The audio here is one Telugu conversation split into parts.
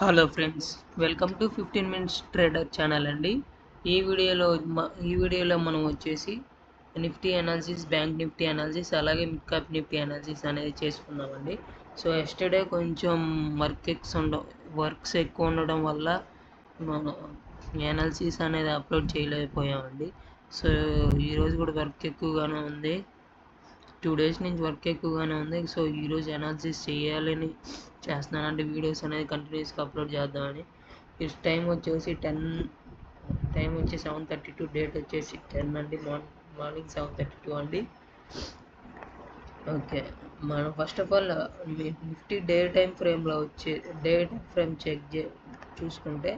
Hello friends, welcome to 15 minutes trader channel అండి. ఈ వీడియోలో మనం వచ్చేసి Nifty analysis, bank Nifty analysis, అలాగే మిడ్ క్యాప్ నిఫ్టీ అనాలిసిస్ అనేది చేసుకుందామండి. సో ఎస్టర్డే కొంచెం వర్క్స్ ఎక్కువ ఉండడం వల్ల మనం అనాలిసిస్ అనేది అప్లోడ్ చేయలేకపోయామండి. సో ఈరోజు కూడా వర్క్ ఎక్కువగానే ఉంది. 2 డేస్ నుంచి వర్క్ ఎక్కువగానే ఉంది. సో ఈరోజు అనాలిసిస్ చేయాలని చేస్తున్నానండి. వీడియోస్ అనేది కంటిన్యూస్గా అప్లోడ్ చేద్దామని. ఈ టైం వచ్చేసి 7:32, డేట్ వచ్చేసి 10 అండి, మార్నింగ్ 7:32 అండి. ఓకే, మనం first of all Nifty day time frame చూసుకుంటే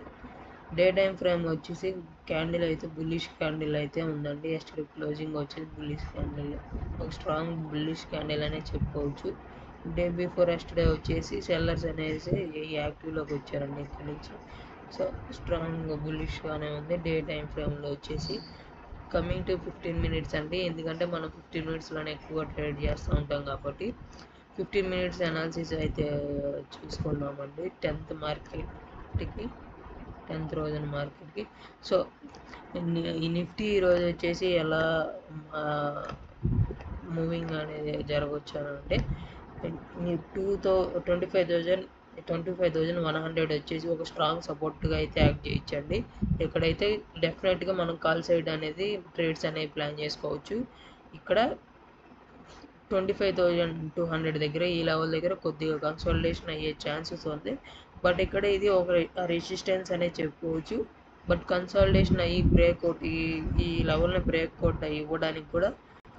డే టైం ఫ్రేమ్ వచ్చేసి క్యాండిల్ అయితే బుల్లిష్ క్యాండిల్ అయితే ఉందండి. ఎస్టర్డే క్లోజింగ్ వచ్చేసి బుల్లిష్ క్యాండిల్, ఒక స్ట్రాంగ్ బుల్లిష్ క్యాండిల్ అనే చెప్పుకోవచ్చు. డే బిఫోర్ ఎస్టర్డే వచ్చేసి సెల్లర్స్ అనేసి యాక్టివ్లోకి వచ్చారండి ఇక్కడ నుంచి. సో స్ట్రాంగ్ బుల్లిష్గానే ఉంది డే టైం ఫ్రేమ్లో వచ్చేసి. కమింగ్ టు 15 మినిట్స్ అండి, ఎందుకంటే మనం 15 మినిట్స్లోనే ఎక్కువ ట్రేడ్ చేస్తూ ఉంటాం కాబట్టి 15 మినిట్స్ అనాలిసిస్ అయితే చూసుకుందామండి. 10th రోజున మార్కెట్కి. సో ఈ నిఫ్టీ ఈరోజు వచ్చేసి ఎలా మూవింగ్ అనేది జరగవచ్చు అని అంటే 25,100 వచ్చేసి ఒక స్ట్రాంగ్ సపోర్ట్గా అయితే యాక్ట్ చేయొచ్చండి. ఇక్కడైతే డెఫినెట్గా మనం కాల్ సైడ్ అనేది ట్రేడ్స్ అనేవి ప్లాన్ చేసుకోవచ్చు. ఇక్కడ 25,200 దగ్గర, ఈ లెవెల్ దగ్గర కొద్దిగా కన్సోలిడేషన్ అయ్యే ఛాన్సెస్ ఉంది. బట్ ఇక్కడ ఇది ఒక రెసిస్టెన్స్ అనేది చెప్పుకోవచ్చు. బట్ కన్సాలిడేషన్ అయ్యి బ్రేక్అవుట్ ఈ లెవెల్ని బ్రేక్అవుట్ ఇవ్వడానికి కూడా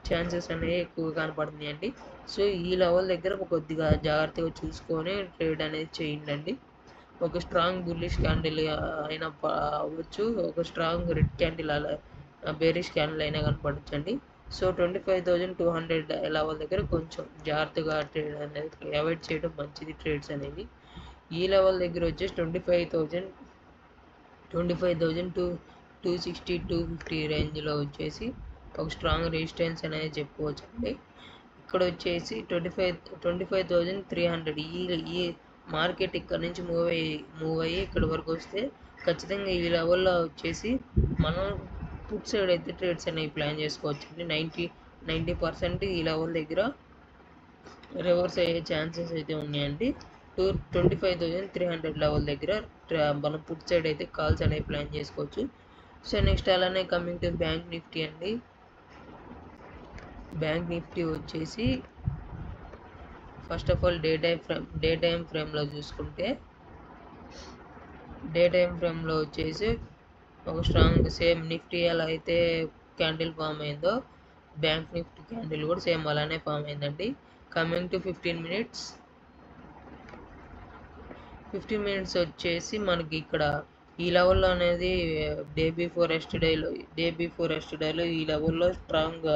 ఛాన్సెస్ అనేవి ఎక్కువ కనపడుతున్నాయండి. సో ఈ లెవెల్ దగ్గర కొద్దిగా జాగ్రత్తగా చూసుకొని ట్రేడ్ అనేది చేయండి. ఒక స్ట్రాంగ్ బుల్లిష్ క్యాండిల్ అయినా అవ్వచ్చు, ఒక స్ట్రాంగ్ రెడ్ క్యాండిల్ అలా బేరిష్ క్యాండిల్ అయినా కనపడచ్చండి. సో 25,200 లెవెల్ దగ్గర కొంచెం జాగ్రత్తగా ట్రేడ్ అనేది అవాయిడ్ చేయడం మంచిది. ట్రేడ్స్ అనేవి ఈ లెవెల్ దగ్గర వచ్చేసి 25,260, 250 రేంజ్లో వచ్చేసి ఒక స్ట్రాంగ్ రెసిస్టెన్స్ అనేది చెప్పుకోవచ్చు అండి. ఇక్కడ వచ్చేసి 25,300 ఈ మార్కెట్ ఇక్కడ నుంచి మూవ్ అయ్యి ఇక్కడ వరకు వస్తే ఖచ్చితంగా ఈ లెవెల్లో వచ్చేసి మనం పుట్ సైడ్ అయితే ట్రేడ్స్ అనేవి ప్లాన్ చేసుకోవచ్చు అండి. 90% ఈ లెవెల్ దగ్గర రివర్స్ అయ్యే ఛాన్సెస్ అయితే ఉన్నాయండి. 25,300 లెవెల్ దగ్గర మనం పుట్ సైడ్ అయితే కాల్స్ అనేవి ప్లాన్ చేసుకోవచ్చు. సో నెక్స్ట్ అలానే కమింగ్ టు బ్యాంక్ నిఫ్టీ అండి. బ్యాంక్ నిఫ్టీ వచ్చేసి first of all day time ఫ్రేమ్లో చూసుకుంటే, డే టైం ఫ్రేమ్లో వచ్చేసి ఒక స్ట్రాంగ్ సేమ్ నిఫ్టీ ఎలా అయితే క్యాండిల్ ఫామ్ అయిందో బ్యాంక్ నిఫ్టీ క్యాండిల్ కూడా సేమ్ అలానే ఫామ్ అయిందండి. కమింగ్ టు 15 మినిట్స్ వచ్చేసి మనకి ఇక్కడ ఈ లెవెల్లో అనేది డే బిఫోర్ ఎస్టర్డేలో ఈ లెవెల్లో స్ట్రాంగ్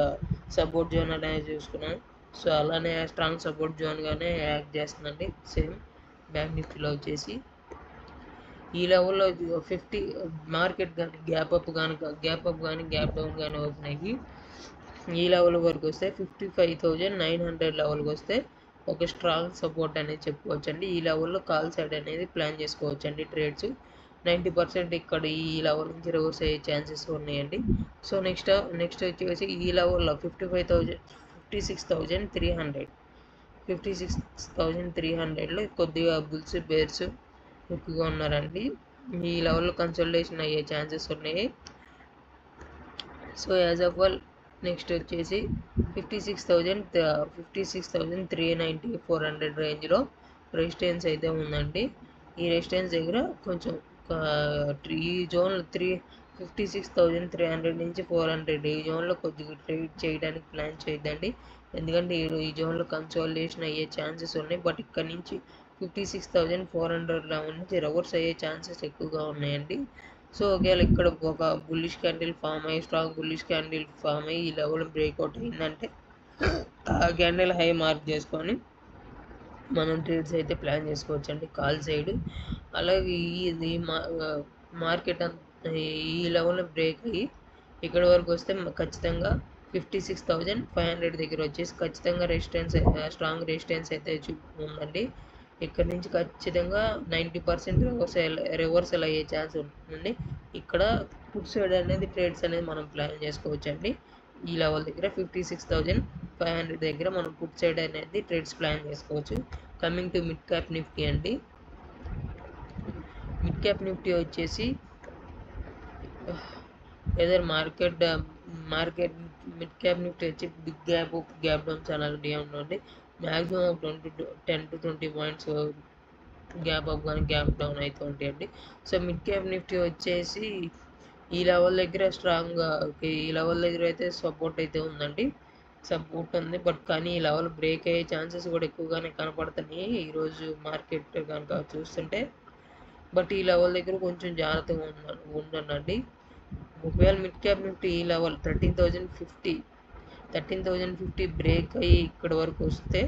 సపోర్ట్ జోన్ అనేది చూసుకున్నాం. సో అలానే స్ట్రాంగ్ సపోర్ట్ జోన్గానే యాక్ట్ చేస్తుందండి సేమ్ బ్యాంక్ నిఫ్టీలో వచ్చేసి. ఈ లెవెల్లో 50 మార్కెట్ కానీ గ్యాప్ అప్ కానీ గ్యాప్ డౌన్ కానీ ఓపెన్ అయ్యి ఈ లెవెల్ వరకు వస్తే 55,900 లెవెల్కి వస్తే ఒక స్ట్రాంగ్ సపోర్ట్ అనేది చెప్పుకోవచ్చు అండి. ఈ లెవెల్లో కాల్ సైడ్ అనేది ప్లాన్ చేసుకోవచ్చు అండి ట్రేడ్స్. 90% ఇక్కడ ఈ లెవెల్ నుంచి రివర్స్ అయ్యే ఛాన్సెస్ ఉన్నాయండి. సో నెక్స్ట్ వచ్చేసి ఈ లెవెల్లో 56,300లో కొద్దిగా బుల్స్ బేర్స్ ఎక్కువగా ఉన్నారండి. ఈ లెవెల్లో కన్సల్టేషన్ అయ్యే ఛాన్సెస్ ఉన్నాయి. So as of all next వచ్చేసి 56,390, 400 రేంజ్లో రెసిస్టెన్స్ అయితే ఉందండి. ఈ రెసిస్టెన్స్ దగ్గర కొంచెం ఈ జోన్ 56,300 నుంచి 400 ఈ జోన్లో కొద్దిగా ట్రేడ్ చేయడానికి ప్లాన్ చేయొద్దండి. ఎందుకంటే ఈ జోన్లో కన్సాలిడేషన్ అయ్యే ఛాన్సెస్ ఉన్నాయి. బట్ ఇక్కడ నుంచి 56,400 లెవెల్ నుంచి రివర్స్ అయ్యే ఛాన్సెస్ ఎక్కువగా ఉన్నాయండి. సో ఒకవేళ ఇక్కడ ఒక బుల్లిష్ క్యాండిల్ ఫామ్ అయ్యి స్ట్రాంగ్ బుల్లిష్ క్యాండిల్ ఫామ్ అయ్యి ఈ లెవెల్ బ్రేక్అవుట్ అయిందంటే ఆ క్యాండిల్ హై మార్క్ చేసుకొని మనం ట్రేడ్స్ అయితే ప్లాన్ చేసుకోవచ్చు అండి కాల్ సైడ్. అలాగే ఇది మార్కెట్ ఈ లెవెల్లో బ్రేక్ అయ్యి ఇక్కడ వరకు వస్తే ఖచ్చితంగా 56,500 దగ్గర వచ్చేసి ఖచ్చితంగా స్ట్రాంగ్ రెసిస్టెన్స్ అయితే ఉందండి. ఇక్కడ నుంచి ఖచ్చితంగా 90% రివర్సల్ అయ్యే ఛాన్స్ ఉంటుందండి. ఇక్కడ పుట్ సైడ్ అనేది ట్రేడ్స్ అనేది మనం ప్లాన్ చేసుకోవచ్చండి. ఈ లెవెల్ దగ్గర 56,500 దగ్గర మనం పుట్ సైడ్ అనేది ట్రేడ్స్ ప్లాన్ చేసుకోవచ్చు. Coming to mid cap Nifty అండి. మిడ్ క్యాప్ నిఫ్టీ వచ్చేసి ఏదైనా మార్కెట్ మిడ్ క్యాప్ నిఫ్టీ వచ్చి బిగ్ గ్యాప్ డౌన్ ఛానల్ ఉండండి. Maximum 10 to 20 points gap up కానీ గ్యాప్ డౌన్ అయితే ఉంటాయండి. సో మిడ్ క్యాప్ నిఫ్టీ వచ్చేసి ఈ లెవెల్ దగ్గర స్ట్రాంగ్గా ఈ లెవెల్ దగ్గర అయితే సపోర్ట్ అయితే ఉందండి. సపోర్ట్ ఉంది, బట్ కానీ ఈ లెవెల్ బ్రేక్ అయ్యే ఛాన్సెస్ కూడా ఎక్కువగానే కనపడుతున్నాయి ఈరోజు మార్కెట్ కనుక చూస్తుంటే. బట్ ఈ లెవెల్ దగ్గర కొంచెం జాగ్రత్తగా ఉండండి. ఒకవేళ మిడ్ క్యాప్ నిఫ్టీ ఈ లెవెల్ 13,050 బ్రేక్ అయ్యి ఇక్కడ వరకు వస్తే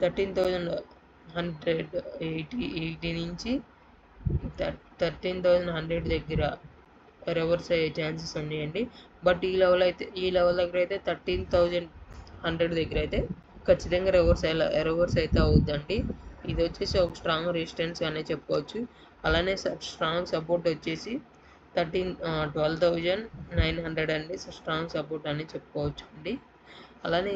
13,180 నుంచి 13,100 దగ్గర రివర్స్ అయ్యే ఛాన్సెస్ ఉన్నాయండి. బట్ ఈ లెవెల్ దగ్గర అయితే 13,100 దగ్గర అయితే ఖచ్చితంగా రివర్స్ అయితే అవుద్దండి. ఇది వచ్చేసి ఒక స్ట్రాంగ్ రెసిస్టెన్స్ అనే చెప్పుకోవచ్చు. అలానే స్ట్రాంగ్ సపోర్ట్ వచ్చేసి 12,900 అండి. స్ట్రాంగ్ సపోర్ట్ అని చెప్పుకోవచ్చు అండి. అలానే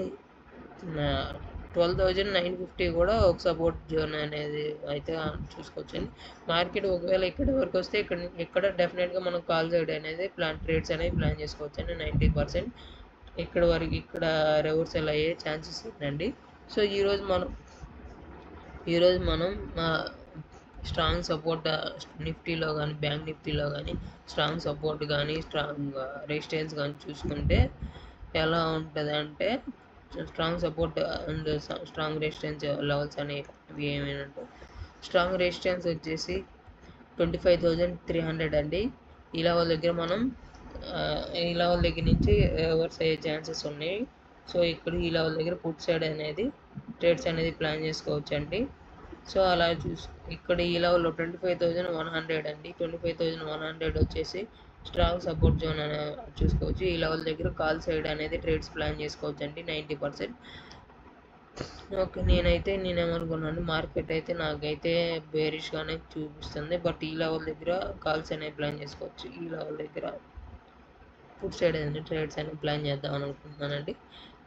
12,950 కూడా ఒక సపోర్ట్ జోన్ అనేది అయితే చూసుకోవచ్చండి. మార్కెట్ ఒకవేళ ఇక్కడ వరకు వస్తే ఇక్కడ డెఫినెట్గా మనం కాల్ సైడ్ అనేది ట్రేడ్స్ అనేది ప్లాన్ చేసుకోవచ్చు అండి. 90% ఇక్కడ వరకు ఇక్కడ రివర్సల్ అయ్యే ఛాన్సెస్ ఉందండి. సో ఈరోజు మనం స్ట్రాంగ్ సపోర్ట్ నిఫ్టీలో కానీ బ్యాంక్ నిఫ్టీలో కానీ స్ట్రాంగ్ సపోర్ట్ కానీ స్ట్రాంగ్ రెసిస్టెన్స్ కానీ చూసుకుంటే ఎలా ఉంటుంది అంటే strong support and strong resistance levels అనేవి ఏమేంటే స్ట్రాంగ్ రెసిస్టెన్స్ వచ్చేసి 25,300 అండి. ఈ లెవెల్ దగ్గర మనం ఈ లెవెల్ దగ్గర నుంచి రివర్స్ అయ్యే ఛాన్సెస్ ఉన్నాయి. సో ఇక్కడ ఈ లెవెల్ దగ్గర పుట్ సైడ్ అనేది ట్రేడ్స్ అనేది ప్లాన్ చేసుకోవచ్చు అండి. సో అలా ఇక్కడ ఈ లెవెల్లో 25,100 అండి. 25,100 వచ్చేసి స్ట్రాంగ్ సపోర్ట్ జోన్ అనే చూసుకోవచ్చు. ఈ లెవెల్ దగ్గర కాల్ సైడ్ అనేది ట్రేడ్స్ ప్లాన్ చేసుకోవచ్చు అండి 90%. ఓకే, నేనేమనుకున్నాను మార్కెట్ అయితే నాకైతే బేరిష్గానే చూపిస్తుంది. బట్ ఈ లెవెల్ దగ్గర కాల్స్ అనేవి ప్లాన్ చేసుకోవచ్చు. ఈ లెవెల్ దగ్గర పుట్ సైడ్ అనేది ట్రేడ్స్ అనేది ప్లాన్ చేద్దాం అనుకుంటున్నానండి.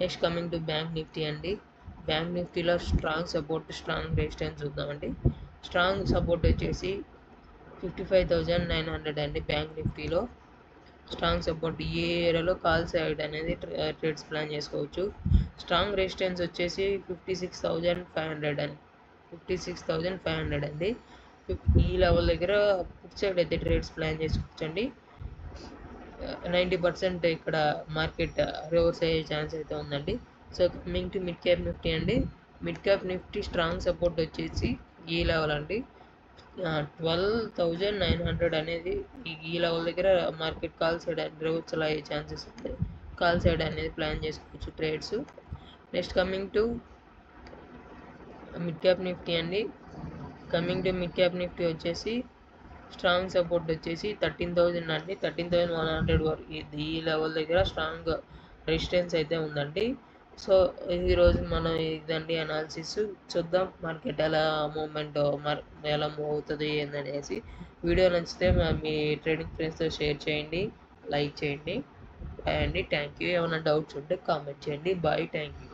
Next coming to bank Nifty అండి. బ్యాంక్ నిఫ్టీలో స్ట్రాంగ్ సపోర్ట్ స్ట్రాంగ్ రెసిస్టెన్స్ చూద్దామండి. స్ట్రాంగ్ సపోర్ట్ వచ్చేసి 55,900 అండి. బ్యాంక్ నిఫ్టీలో స్ట్రాంగ్ సపోర్ట్ ఈ ఏరియాలో కాల్ సైడ్ అనేది ట్రేడ్స్ ప్లాన్ చేసుకోవచ్చు. స్ట్రాంగ్ రెసిస్టెన్స్ వచ్చేసి 56,500 అండి. 56,500 అండి. ఈ లెవెల్ దగ్గర పుట్ సైడ్ అయితే ట్రేడ్స్ ప్లాన్ చేసుకోవచ్చు అండి. 90% ఇక్కడ మార్కెట్ రివర్స్ అయ్యే ఛాన్స్ అయితే ఉందండి. So coming to mid cap Nifty అండి. Mid cap Nifty strong support వచ్చేసి ఈ లెవెల్ అండి. 12,900 అనేది ఈ లెవెల్ దగ్గర మార్కెట్ కాల్ సైడ్ రివర్సల్ అయ్యే ఛాన్సెస్ ఉంటాయి. కాల్ సైడ్ అనేది ప్లాన్ చేసుకోవచ్చు trades. Next coming to mid cap Nifty అండి. Coming to mid cap Nifty వచ్చేసి స్ట్రాంగ్ సపోర్ట్ వచ్చేసి 13,000 అండి. 13,100 వరకు ఈ లెవెల్ దగ్గర స్ట్రాంగ్ రెసిస్టెన్స్ అయితే ఉందండి. సో ఈరోజు మనం ఇదండి అనాలిసిస్. చూద్దాం మార్కెట్ ఎలా మూవ్ అవుతుంది ఏందనేసి. వీడియో నచ్చితే మీ ట్రేడింగ్ ఫ్రెండ్స్తో షేర్ చేయండి, లైక్ చేయండి. బాయ్ అండి, థ్యాంక్ యూ. ఏమైనా డౌట్స్ ఉంటే కామెంట్ చేయండి. Bye, thank you.